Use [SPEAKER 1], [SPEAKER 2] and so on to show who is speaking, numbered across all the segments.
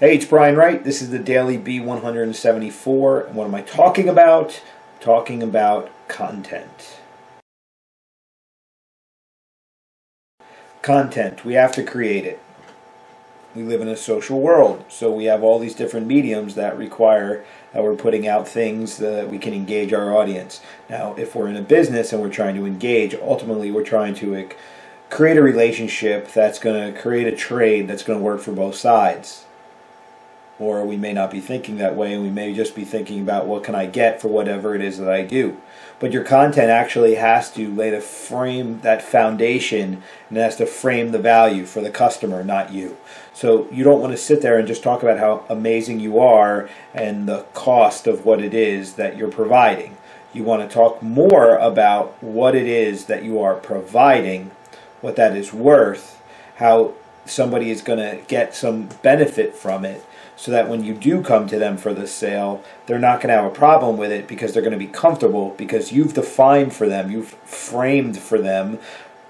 [SPEAKER 1] Hey, it's Brian Wright. This is the Daily B174. And what am I talking about? Talking about content. Content. We have to create it. We live in a social world, so we have all these different mediums that require that we're putting out things that we can engage our audience. Now, if we're in a business and we're trying to engage, ultimately we're trying to create a relationship that's going to create a trade that's going to work for both sides. Or we may not be thinking that way, and we may just be thinking about what can I get for whatever it is that I do. But your content actually has to lay the frame, that foundation, and it has to frame the value for the customer, not you. So you don't want to sit there and just talk about how amazing you are and the cost of what it is that you're providing. You want to talk more about what it is that you are providing, what that is worth, how somebody is going to get some benefit from it, so that when you do come to them for the sale, they're not going to have a problem with it because they're going to be comfortable because you've defined for them, you've framed for them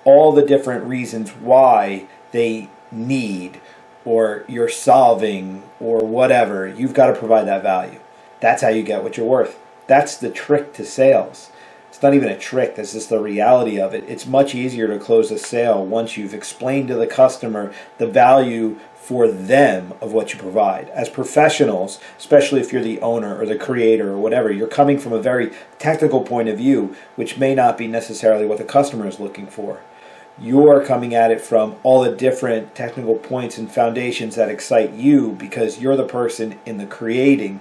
[SPEAKER 1] all the different reasons why they need, or you're solving, or whatever. You've got to provide that value. That's how you get what you're worth. That's the trick to sales. It's not even a trick, that's just the reality of it. It's much easier to close a sale once you've explained to the customer the value for them of what you provide. As professionals, especially if you're the owner or the creator or whatever, you're coming from a very technical point of view, which may not be necessarily what the customer is looking for. You're coming at it from all the different technical points and foundations that excite you because you're the person in the creating,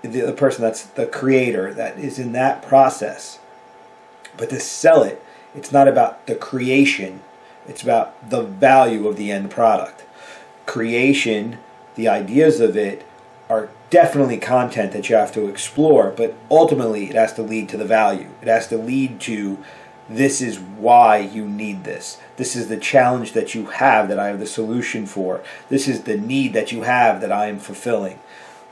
[SPEAKER 1] the person that's the creator, that is in that process. But to sell it, it's not about the creation, it's about the value of the end product. Creation, the ideas of it, are definitely content that you have to explore, but ultimately it has to lead to the value. It has to lead to, this is why you need this. This is the challenge that you have that I have the solution for. This is the need that you have that I am fulfilling.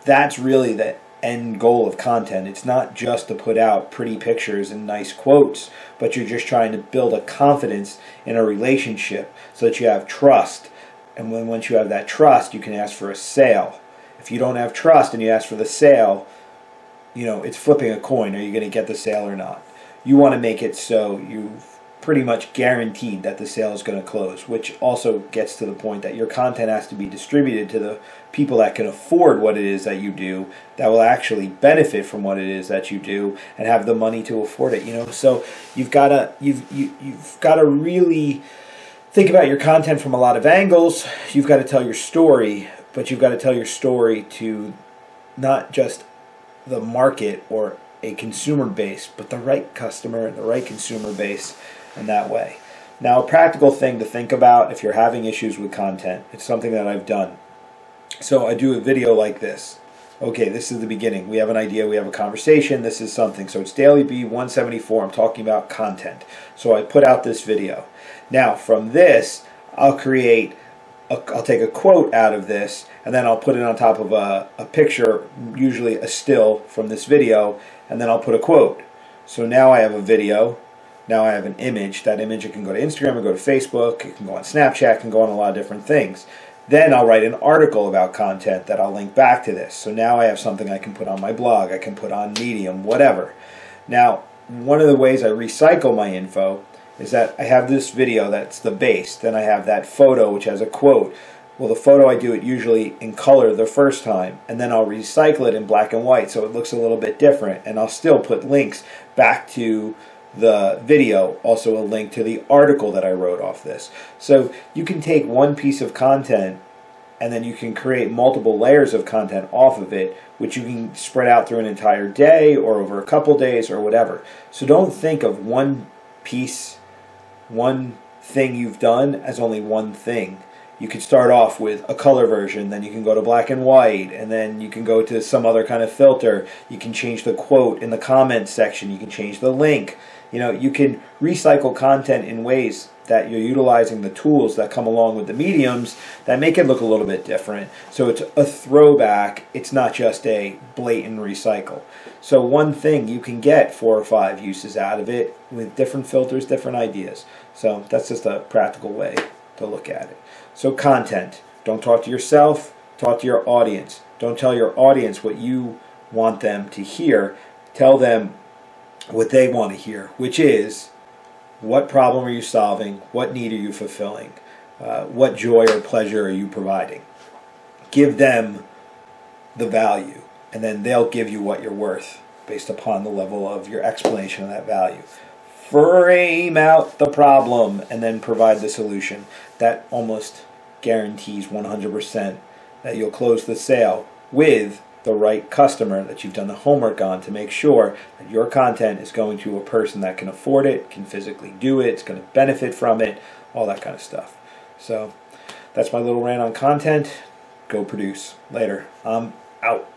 [SPEAKER 1] That's really the end goal of content. It's not just to put out pretty pictures and nice quotes, but you're just trying to build a confidence in a relationship so that you have trust. And once you have that trust, you can ask for a sale. If you don't have trust and you ask for the sale, it's flipping a coin. Are you going to get the sale or not? You want to make it so you've pretty much guaranteed that the sale is going to close, which also gets to the point that your content has to be distributed to the people that can afford what it is that you do, that will actually benefit from what it is that you do and have the money to afford it. So you've got to really think about your content from a lot of angles. You've got to tell your story, but you've got to tell your story to not just the market or a consumer base, but the right customer and the right consumer base in that way. Now, a practical thing to think about if you're having issues with content, it's something that I've done. So I do a video like this. Okay, this is the beginning. We have an idea, we have a conversation, this is something. So it's Daily B174, I'm talking about content. So I put out this video. Now, from this, I'll take a quote out of this, and then I'll put it on top of a picture, usually a still from this video, and then I'll put a quote. So now I have a video, now I have an image. That image, it can go to Instagram, it can go to Facebook, it can go on Snapchat, it can go on a lot of different things. Then I'll write an article about content that I'll link back to this. So now I have something I can put on my blog, I can put on Medium, whatever. Now, one of the ways I recycle my info is that I have this video that's the base, then I have that photo which has a quote. Well, the photo, I do it usually in color the first time, and then I'll recycle it in black and white so it looks a little bit different, and I'll still put links back to the video, also a link to the article that I wrote off this. So you can take one piece of content and then you can create multiple layers of content off of it, which you can spread out through an entire day or over a couple days or whatever. So don't think of one piece, one thing you've done as only one thing. You could start off with a color version, then you can go to black and white, and then you can go to some other kind of filter. You can change the quote in the comments section, you can change the link. You can recycle content in ways that you're utilizing the tools that come along with the mediums that make it look a little bit different. So it's a throwback, it's not just a blatant recycle. So one thing, you can get 4 or 5 uses out of it with different filters, different ideas. So that's just a practical way to look at it. So content. Don't talk to yourself, Talk to your audience. Don't tell your audience what you want them to hear. Tell them what they want to hear, which is, what problem are you solving? What need are you fulfilling? What joy or pleasure are you providing? Give them the value, and then they'll give you what you're worth based upon the level of your explanation of that value. Frame out the problem and then provide the solution. That almost guarantees 100% that you'll close the sale with the right customer that you've done the homework on to make sure that your content is going to a person that can afford it, can physically do it, is going to benefit from it, all that kind of stuff. So that's my little rant on content. Go produce. Later. I'm out.